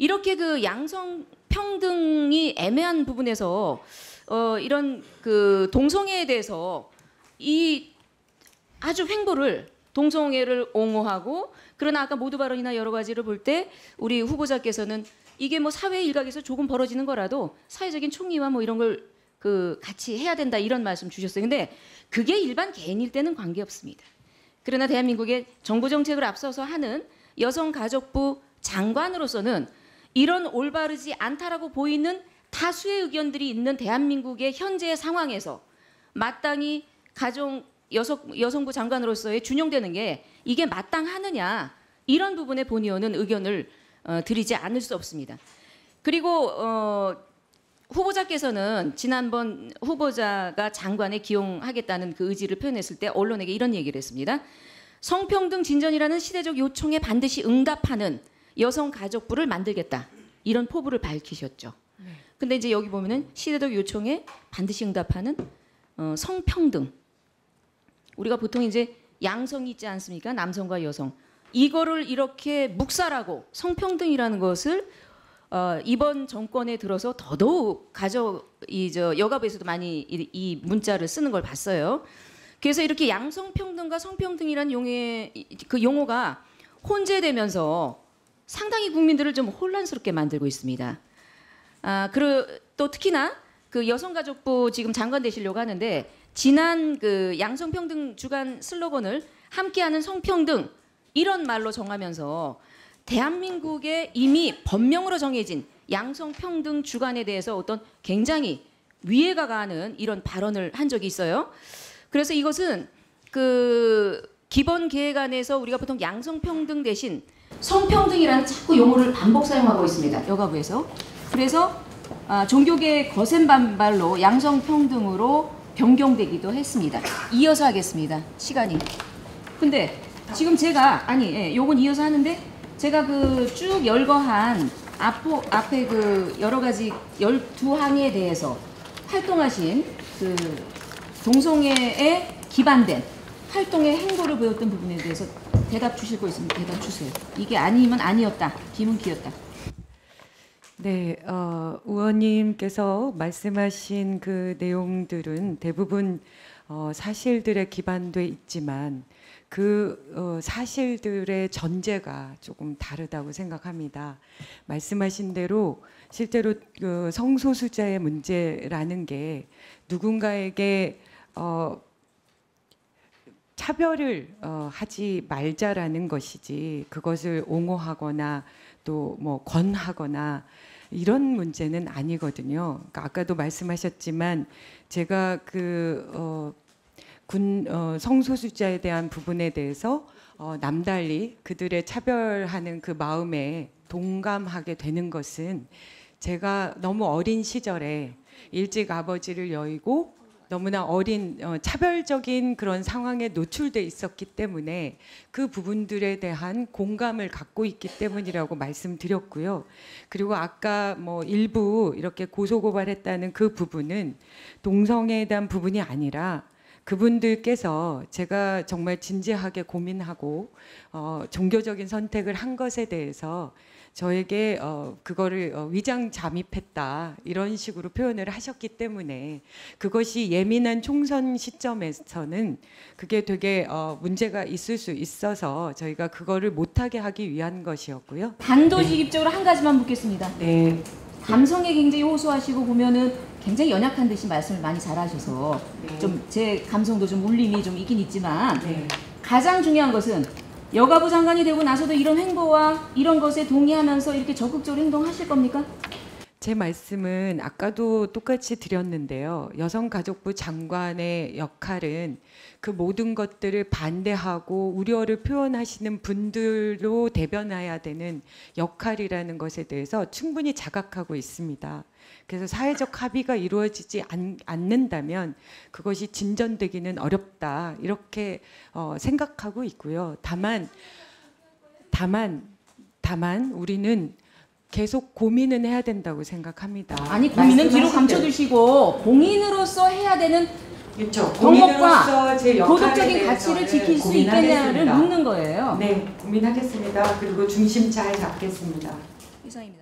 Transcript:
이렇게 그 양성 평등이 애매한 부분에서 이런 그 동성애에 대해서 이 아주 횡보를 동성애를 옹호하고 그러나 아까 모두 발언이나 여러 가지를 볼 때 우리 후보자께서는 이게 뭐 사회 일각에서 조금 벌어지는 거라도 사회적인 총리와 뭐 이런 걸 그 같이 해야 된다 이런 말씀 주셨어요. 근데 그게 일반 개인일 때는 관계없습니다. 그러나 대한민국의 정부 정책을 앞서서 하는 여성가족부 장관으로서는 이런 올바르지 않다라고 보이는 다수의 의견들이 있는 대한민국의 현재의 상황에서 마땅히 여성부 장관으로서의 준용되는 게 이게 마땅하느냐 이런 부분에 본의원은 의견을 드리지 않을 수 없습니다. 그리고 후보자께서는 지난번 후보자가 장관에 기용하겠다는 그 의지를 표현했을 때 언론에게 이런 얘기를 했습니다. 성평등 진전이라는 시대적 요청에 반드시 응답하는 여성가족부를 만들겠다. 이런 포부를 밝히셨죠. 근데 이제 여기 보면은 시대적 요청에 반드시 응답하는 성평등. 우리가 보통 이제 양성이 있지 않습니까? 남성과 여성. 이거를 이렇게 묵살하고 성평등이라는 것을 이번 정권에 들어서 더더욱 여가부에서도 많이 이 문자를 쓰는 걸 봤어요. 그래서 이렇게 양성평등과 성평등이라는 용어가 혼재되면서 상당히 국민들을 좀 혼란스럽게 만들고 있습니다. 그리고 또 특히나 그 여성가족부 지금 장관 되시려고 하는데 지난 그 양성평등 주간 슬로건을 함께하는 성평등 이런 말로 정하면서 대한민국에 이미 법명으로 정해진 양성평등 주간에 대해서 어떤 굉장히 위해가 가는 이런 발언을 한 적이 있어요. 그래서 이것은 그 기본 계획안에서 우리가 보통 양성평등 대신 성평등이라는 자꾸 용어를 반복 사용하고 있습니다. 여가부에서. 그래서 종교계의 거센 반발로 양성평등으로 변경되기도 했습니다. 이어서 하겠습니다. 시간이. 근데 지금 제가 요건 이어서 하는데 제가 그 쭉 열거한 앞에 그 여러 가지 12항에 대해서 활동하신 그 동성애에 기반된 활동의 행보를 보였던 부분에 대해서 대답 주실 거 있으면 대답 주세요. 이게 아니면 아니었다. 기면 기였다. 네, 의원님께서 말씀하신 그 내용들은 대부분 사실들에 기반돼 있지만 그 사실들의 전제가 조금 다르다고 생각합니다. 말씀하신 대로 실제로 그 성소수자의 문제라는 게 누군가에게 차별을 하지 말자라는 것이지 그것을 옹호하거나 또 뭐 권하거나 이런 문제는 아니거든요. 그러니까 아까도 말씀하셨지만 제가 그 성소수자에 대한 부분에 대해서 남달리 그들의 차별하는 그 마음에 동감하게 되는 것은 제가 너무 어린 시절에 일찍 아버지를 여의고 너무나 어린 차별적인 그런 상황에 노출돼 있었기 때문에 그 부분들에 대한 공감을 갖고 있기 때문이라고 말씀드렸고요. 그리고 아까 뭐 일부 이렇게 고소고발했다는 그 부분은 동성애에 대한 부분이 아니라 그분들께서 제가 정말 진지하게 고민하고 종교적인 선택을 한 것에 대해서 저에게 그거를 위장 잠입했다 이런 식으로 표현을 하셨기 때문에 그것이 예민한 총선 시점에서는 그게 되게 문제가 있을 수 있어서 저희가 그거를 못하게 하기 위한 것이었고요. 단도직입적으로 한 가지만 묻겠습니다. 네. 감성에 굉장히 호소하시고 보면은 굉장히 연약한 듯이 말씀을 많이 잘하셔서 네. 좀 제 감성도 좀 울림이 좀 있긴 있지만 네. 가장 중요한 것은 여가부 장관이 되고 나서도 이런 행보와 이런 것에 동의하면서 이렇게 적극적으로 행동하실 겁니까? 제 말씀은 아까도 똑같이 드렸는데요. 여성가족부 장관의 역할은 그 모든 것들을 반대하고 우려를 표현하시는 분들로 대변해야 되는 역할이라는 것에 대해서 충분히 자각하고 있습니다. 그래서 사회적 합의가 이루어지지 않는다면 그것이 진전되기는 어렵다 이렇게 생각하고 있고요. 다만 우리는 계속 고민은 해야 된다고 생각합니다. 아니 고민은 뒤로 감춰두시고 공인으로서 해야 되는 그렇죠. 공업과 제 도덕적인 가치를 지킬 수 있겠냐를 묻는 거예요. 네, 고민하겠습니다. 그리고 중심 잘 잡겠습니다. 이상입니다.